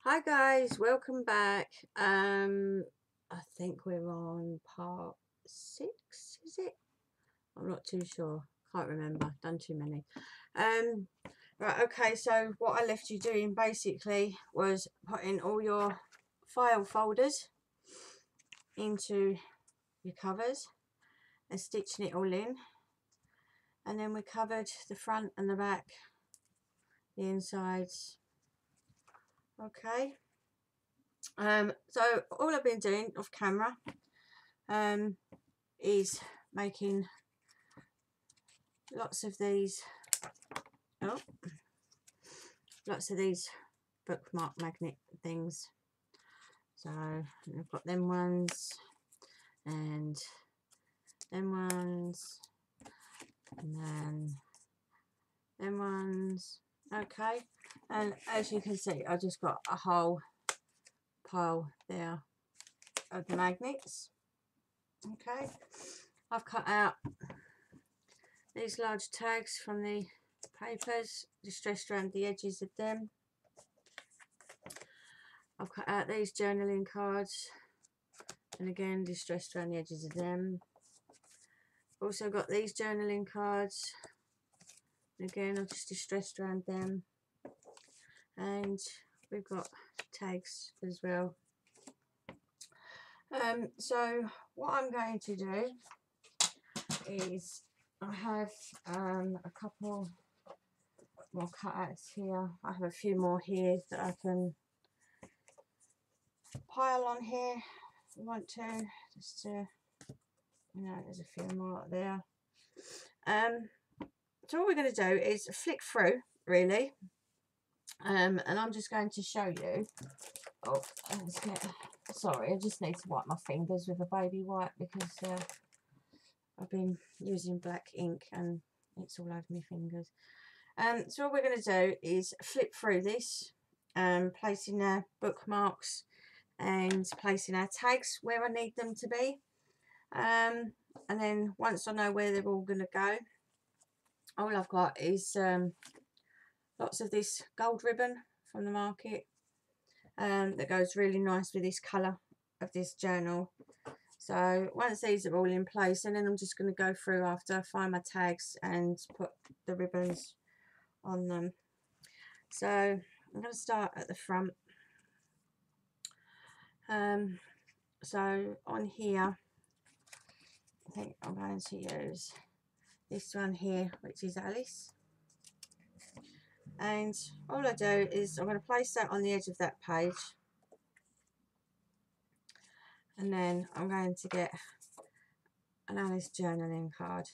Hi guys, welcome back. I think we're on part 6, is it? I'm not too sure. Can't remember. Done too many. Right, okay, so what I left you doing basically was putting all your file folders into your covers and stitching it all in. And then we covered the front and the back, the insides. Okay. So all I've been doing off camera is making lots of these bookmark magnet things. So I've got them ones and them ones and then them ones. Okay, and as you can see, I just got a whole pile there of the magnets. Okay, I've cut out these large tags from the papers, distressed around the edges of them. I've cut out these journaling cards, and again distressed around the edges of them. Also got these journaling cards, and again I've just distressed around them. And we've got tags as well. So what I'm going to do is I have a couple more cutouts here. I have a few more here that I can pile on here if you want to, just to, there's a few more up there. So what we're going to do is flick through really, and I'm just going to show you. Oh, sorry, I just need to wipe my fingers with a baby wipe because I've been using black ink and it's all over my fingers. So what we're going to do is flip through this, placing our bookmarks and placing our tags where I need them to be. And then once I know where they're all going to go, all I've got is lots of this gold ribbon from the market that goes really nice with this colour of this journal. So once these are all in place, and then I'm just going to go through after, find my tags and put the ribbons on them. So I'm going to start at the front. So on here, I think I'm going to use this one here, which is Alice. And all I do is I'm going to place that on the edge of that page. And then I'm going to get an Alice journaling card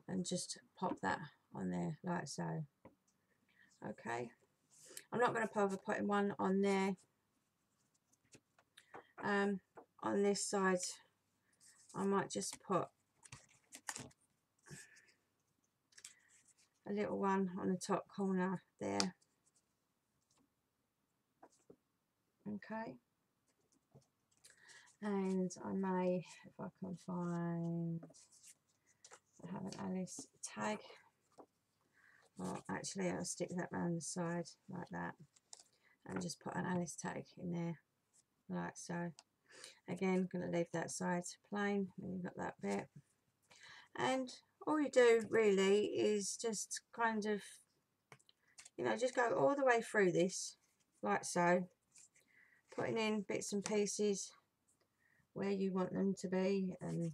and just pop that on there like so. Okay, I'm not going to bother putting one on there. On this side I might just put a little one on the top corner there. Okay, and I may, if I can find, I have an Alice tag. Well, actually I'll stick that around the side like that and just put an Alice tag in there like so. Again, going to leave that side plain, and you've got that bit. And all you do really is just kind of, just go all the way through this like so, putting in bits and pieces where you want them to be, and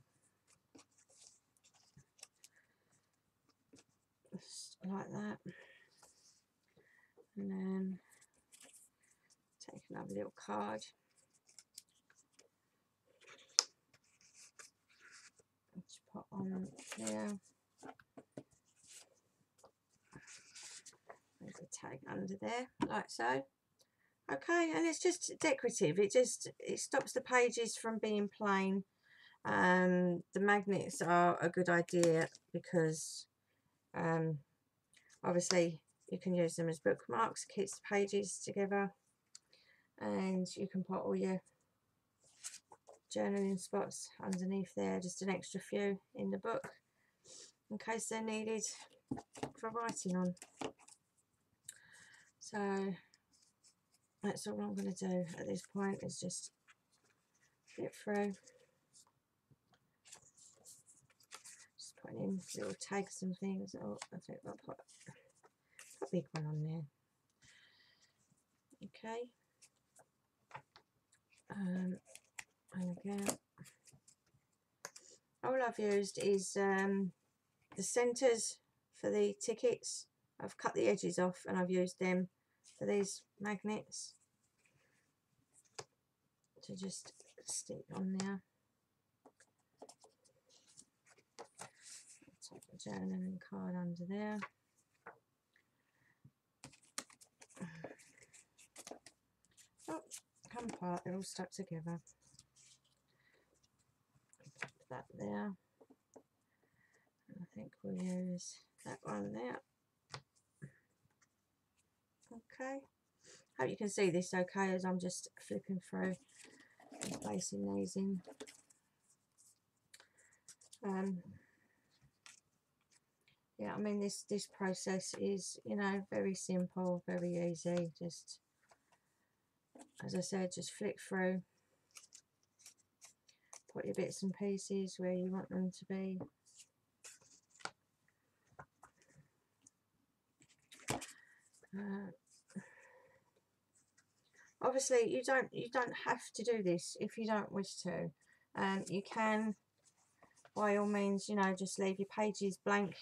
just like that. And then take another little card, just put on there. There's a tag under there like so. Okay, and it's just decorative. It stops the pages from being plain. The magnets are a good idea because obviously you can use them as bookmarks, keeps the pages together, and you can put all your journaling spots underneath there, just an extra few in the book in case they're needed for writing on. So That's all I'm going to do at this point, is just flip through, just putting in little tags and things. Oh, I think I'll put a big one on there. Okay. And again, all I've used is the centres for the tickets. I've cut the edges off and I've used them for these magnets to just stick on there. Take the journaling card under there. Oh, come apart, they're all stuck together. Put that there. And I think we'll use that one there. Okay. Hope you can see this okay as I'm just flipping through and placing these in. Yeah, I mean this process is, you know, very simple, very easy. Just, as I said, just flick through, put your bits and pieces where you want them to be. Obviously, you don't have to do this if you don't wish to. You can, by all means, you know, just leave your pages blank.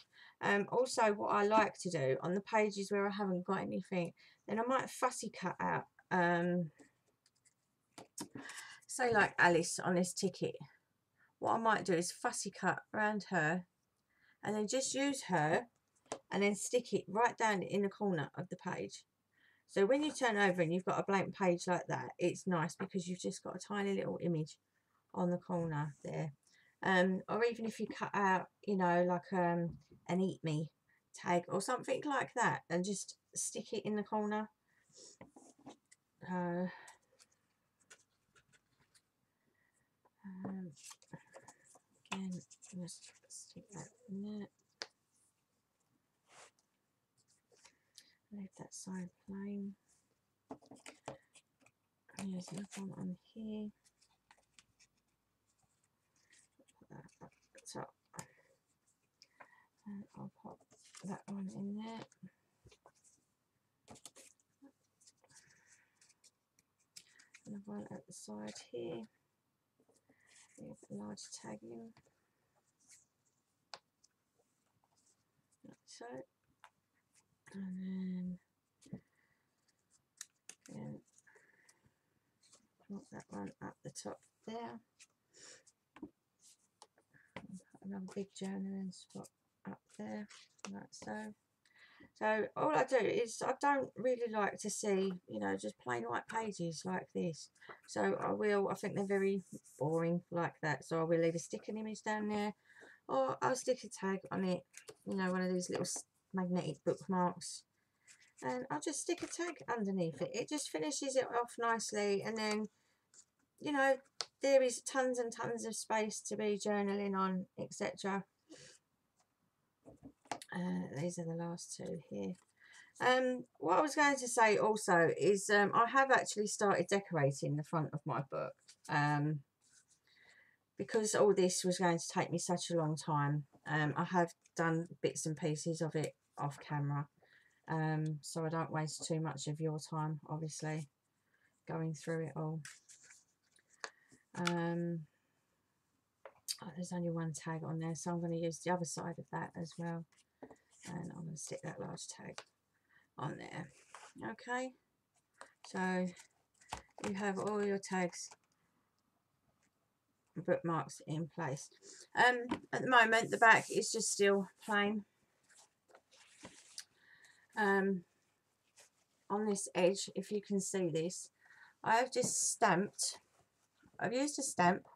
Also, what I like to do on the pages where I haven't got anything, then I might fussy cut out. Say like Alice on this ticket. What I might do is fussy cut around her, and then just use her, and then stick it right down in the corner of the page. So when you turn over and you've got a blank page like that, it's nice because you've just got a tiny little image on the corner there. Or even if you cut out, you know, like an eat me tag or something like that, and just stick it in the corner. Again, just stick that in there. Leave that side plain. There's another one on here. Put that up the top. And I'll pop that one in there. Another one at the side here. Leave a large tag in. Like so. And then put that one up the top there. And put another big journaling spot up there, like so. So all I do is, I don't really like to see, you know, just plain white pages like this. So I think they're very boring like that. So I will either stick an image down there, or I'll stick a tag on it, you know, one of these little magnetic bookmarks. And I'll just stick a tag underneath it. It just finishes it off nicely. And then, you know, there is tons and tons of space to be journaling on, etc. These are the last two here. What I was going to say also is I have actually started decorating the front of my book, because all this was going to take me such a long time. I have done bits and pieces of it off camera, so I don't waste too much of your time, obviously, going through it all. Oh, there's only one tag on there, so I'm going to use the other side of that as well, and I'm going to stick that large tag on there. Okay, so you have all your tags, bookmarks in place. At the moment the back is just still plain. On this edge, if you can see this, I have just stamped, I've used a stamp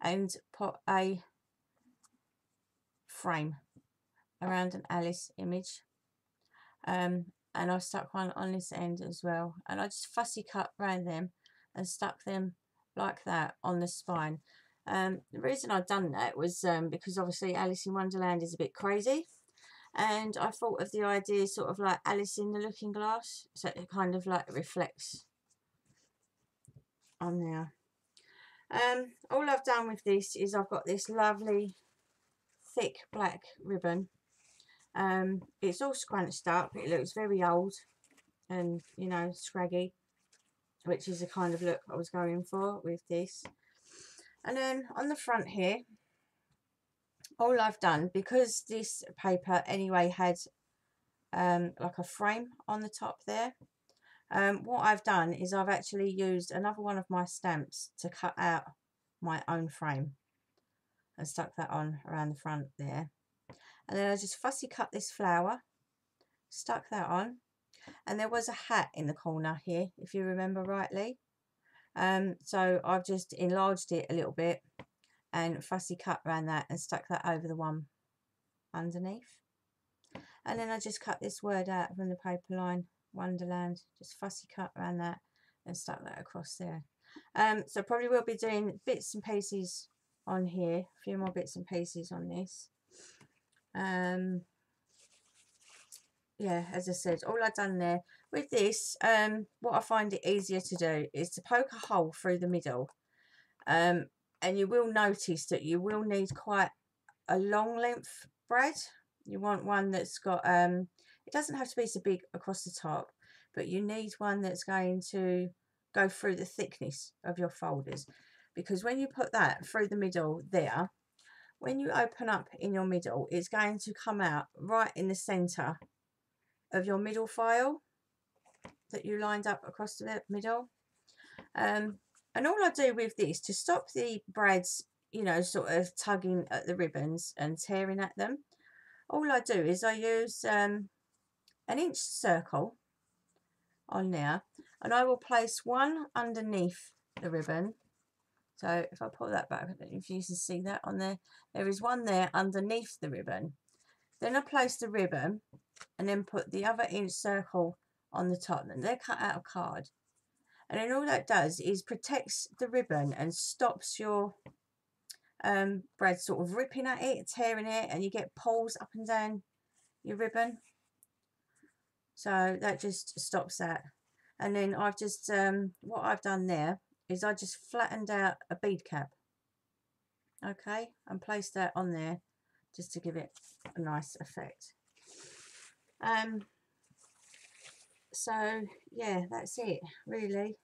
and put a frame around an Alice image, and I've stuck one on this end as well, and I just fussy cut around them and stuck them like that on the spine. The reason I've done that was because obviously Alice in Wonderland is a bit crazy, and I thought of the idea sort of like Alice in the Looking Glass, so it kind of like reflects on there. All I've done with this is I've got this lovely thick black ribbon. It's all scrunched up, it looks very old and, you know, scraggy, which is the kind of look I was going for with this. And then on the front here, all I've done, because this paper anyway had like a frame on the top there, what I've done is I've actually used another one of my stamps to cut out my own frame and stuck that on around the front there. And then I just fussy cut this flower, stuck that on, and there was a hat in the corner here, if you remember rightly. So I've just enlarged it a little bit and fussy cut around that and stuck that over the one underneath. And then I just cut this word out from the paper line, Wonderland, just fussy cut around that and stuck that across there. So probably we'll be doing bits and pieces on here, a few more bits and pieces on this. Yeah, as I said, all I've done there with this, what I find it easier to do is to poke a hole through the middle, and you will notice that you will need quite a long length brad. You want one that's got it doesn't have to be so big across the top, but you need one that's going to go through the thickness of your folders, because when you put that through the middle there, when you open up in your middle, it's going to come out right in the center of your middle file that you lined up across the middle. And all I do with this, to stop the brads, you know, sort of tugging at the ribbons and tearing at them, all I do is I use an inch circle on there, and I will place one underneath the ribbon. So if I pull that back, I don't know if you can see that on there, there is one there underneath the ribbon. Then I place the ribbon and then put the other inch circle on the top, and they're cut out of card. And then all that does is protects the ribbon and stops your brad sort of ripping at it, tearing it, and you get pulls up and down your ribbon. So that just stops that. And then I've just what I've done there is I just flattened out a bead cap, okay, and placed that on there just to give it a nice effect. So yeah, that's it really.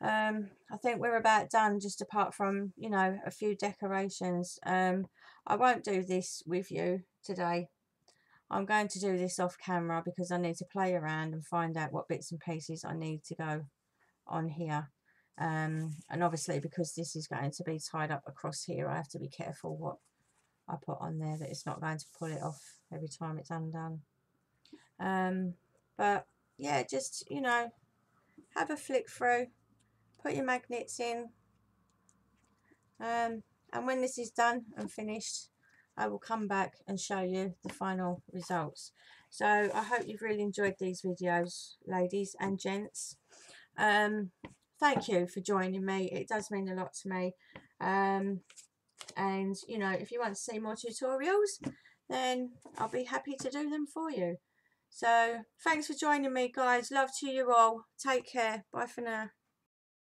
I think we're about done, just apart from, you know, a few decorations. I won't do this with you today. I'm going to do this off camera because I need to play around and find out what bits and pieces I need to go on here. And obviously, because this is going to be tied up across here, I have to be careful what I put on there, that it's not going to pull it off every time it's undone. But yeah, just, you know, have a flick through, put your magnets in, and when this is done and finished, I will come back and show you the final results. So I hope you've really enjoyed these videos, ladies and gents. Thank you for joining me, it does mean a lot to me. And you know, if you want to see more tutorials, then I'll be happy to do them for you. So thanks for joining me, guys. Love to you all. Take care. Bye for now.